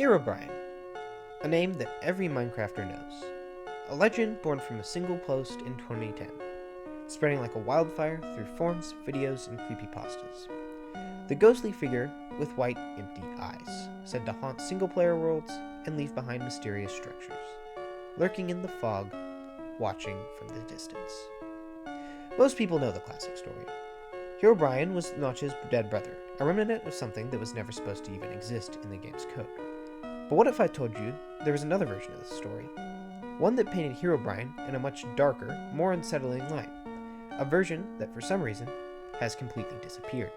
Herobrine, a name that every Minecrafter knows. A legend born from a single post in 2010, spreading like a wildfire through forums, videos, and creepypastas. The ghostly figure with white, empty eyes, said to haunt single-player worlds and leave behind mysterious structures, lurking in the fog, watching from the distance. Most people know the classic story. Herobrine was Notch's dead brother, a remnant of something that was never supposed to even exist in the game's code. But what if I told you there was another version of the story? One that painted Herobrine in a much darker, more unsettling light. A version that, for some reason, has completely disappeared.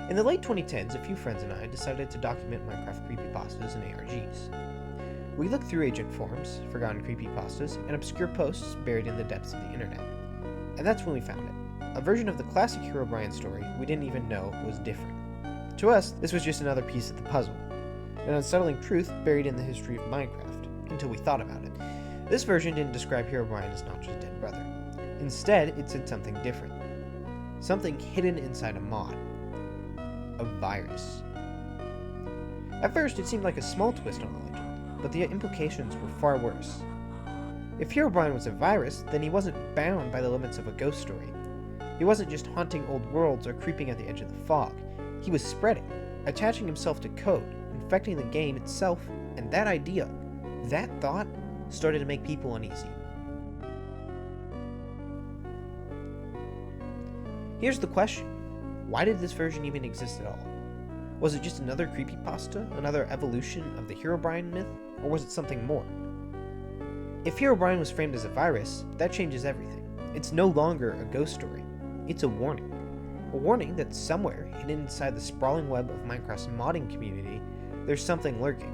In the late 2010s, a few friends and I decided to document Minecraft creepypastas and ARGs. We looked through ancient forums, forgotten creepypastas, and obscure posts buried in the depths of the internet. And that's when we found it. A version of the classic Herobrine story we didn't even know was different. To us, this was just another piece of the puzzle. An unsettling truth buried in the history of Minecraft, until we thought about it. This version didn't describe Herobrine as Notch's dead brother. Instead, it said something different. Something hidden inside a mod. A virus. At first, it seemed like a small twist on the legend, but the implications were far worse. If Herobrine was a virus, then he wasn't bound by the limits of a ghost story. He wasn't just haunting old worlds or creeping at the edge of the fog. He was spreading, attaching himself to code, infecting the game itself, and that idea, that thought, started to make people uneasy. Here's the question. Why did this version even exist at all? Was it just another creepypasta, another evolution of the Herobrine myth, or was it something more? If Herobrine was framed as a virus, that changes everything. It's no longer a ghost story. It's a warning. A warning that somewhere hidden inside the sprawling web of Minecraft's modding community, there's something lurking.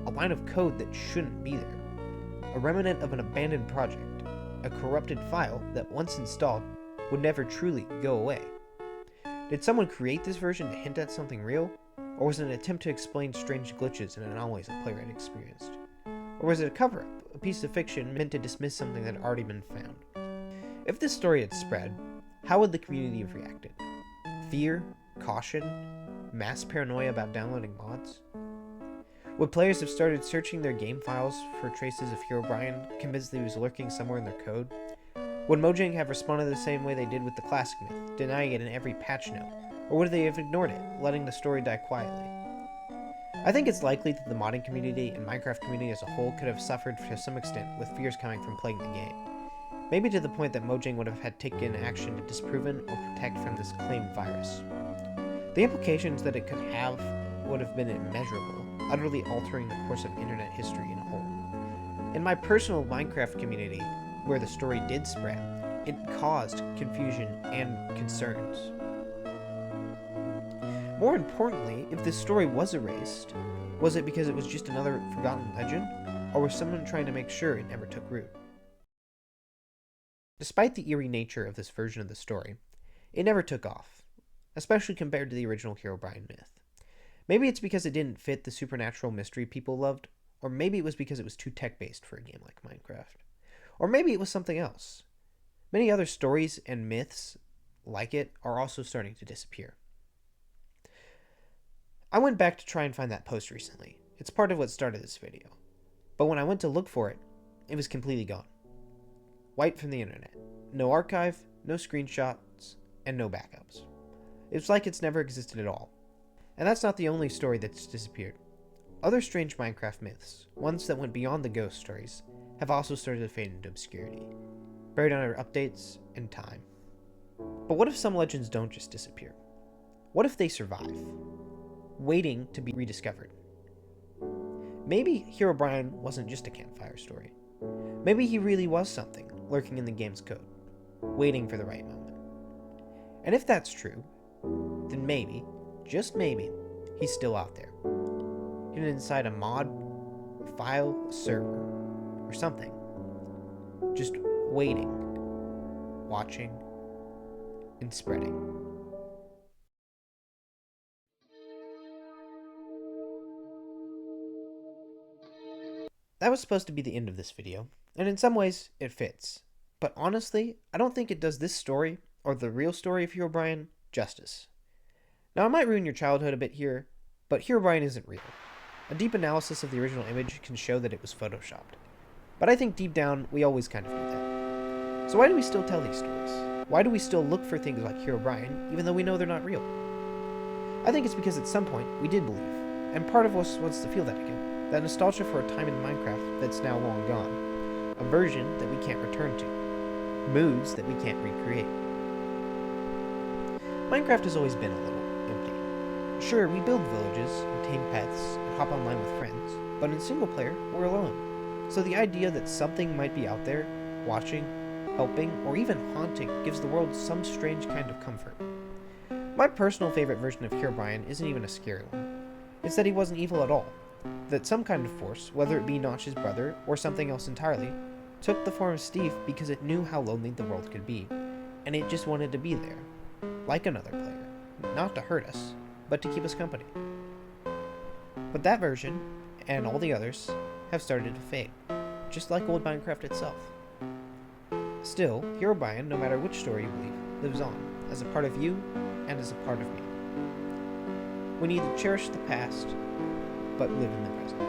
A line of code that shouldn't be there. A remnant of an abandoned project. A corrupted file that once installed would never truly go away. Did someone create this version to hint at something real? Or was it an attempt to explain strange glitches and anomalies a player had experienced? Or was it a cover-up, a piece of fiction meant to dismiss something that had already been found? If this story had spread, how would the community have reacted? Fear? Caution? Mass paranoia about downloading mods? Would players have started searching their game files for traces of Herobrine, convinced that he was lurking somewhere in their code? Would Mojang have responded the same way they did with the classic myth, denying it in every patch note? Or would they have ignored it, letting the story die quietly? I think it's likely that the modding community and Minecraft community as a whole could have suffered to some extent with fears coming from playing the game. Maybe to the point that Mojang would have had taken action to disprove or protect from this claimed virus. The implications that it could have would have been immeasurable, utterly altering the course of internet history in a whole. In my personal Minecraft community, where the story did spread, it caused confusion and concerns. More importantly, if this story was erased, was it because it was just another forgotten legend, or was someone trying to make sure it never took root? Despite the eerie nature of this version of the story, it never took off, especially compared to the original Herobrine myth. Maybe it's because it didn't fit the supernatural mystery people loved, or maybe it was because it was too tech-based for a game like Minecraft. Or maybe it was something else. Many other stories and myths like it are also starting to disappear. I went back to try and find that post recently. It's part of what started this video. But when I went to look for it, it was completely gone. Wiped from the internet. No archive, no screenshots, and no backups. It's like it's never existed at all. And that's not the only story that's disappeared. Other strange Minecraft myths, ones that went beyond the ghost stories, have also started to fade into obscurity, buried under updates and time. But what if some legends don't just disappear? What if they survive, waiting to be rediscovered? Maybe Herobrine wasn't just a campfire story. Maybe he really was something lurking in the game's code, waiting for the right moment. And if that's true, then maybe, just maybe, he's still out there, hidden inside a mod, a file, a server, or something, just waiting, watching, and spreading. That was supposed to be the end of this video, and in some ways, it fits. But honestly, I don't think it does this story, or the real story of Herobrine, justice. Now, I might ruin your childhood a bit here, But Herobrine isn't real. A deep analysis of the original image can show that it was photoshopped. But I think deep down, we always kind of knew that. So why do we still tell these stories? Why do we still look for things like Herobrine, even though we know they're not real? I think it's because at some point, we did believe, and part of us wants to feel that again. That nostalgia for a time in Minecraft that's now long gone. A version that we can't return to. Moods that we can't recreate. Minecraft has always been a little empty. Sure, we build villages, and tame pets, and hop online with friends, but in single player, we're alone. So the idea that something might be out there, watching, helping, or even haunting gives the world some strange kind of comfort. My personal favorite version of Herobrine isn't even a scary one. It's that he wasn't evil at all. That some kind of force, whether it be Notch's brother or something else entirely, took the form of Steve because it knew how lonely the world could be, and it just wanted to be there, like another player, not to hurt us, but to keep us company. But that version, and all the others, have started to fade, just like old Minecraft itself. Still, Herobrine, no matter which story you believe, lives on, as a part of you, and as a part of me. We need to cherish the past, but live in the present.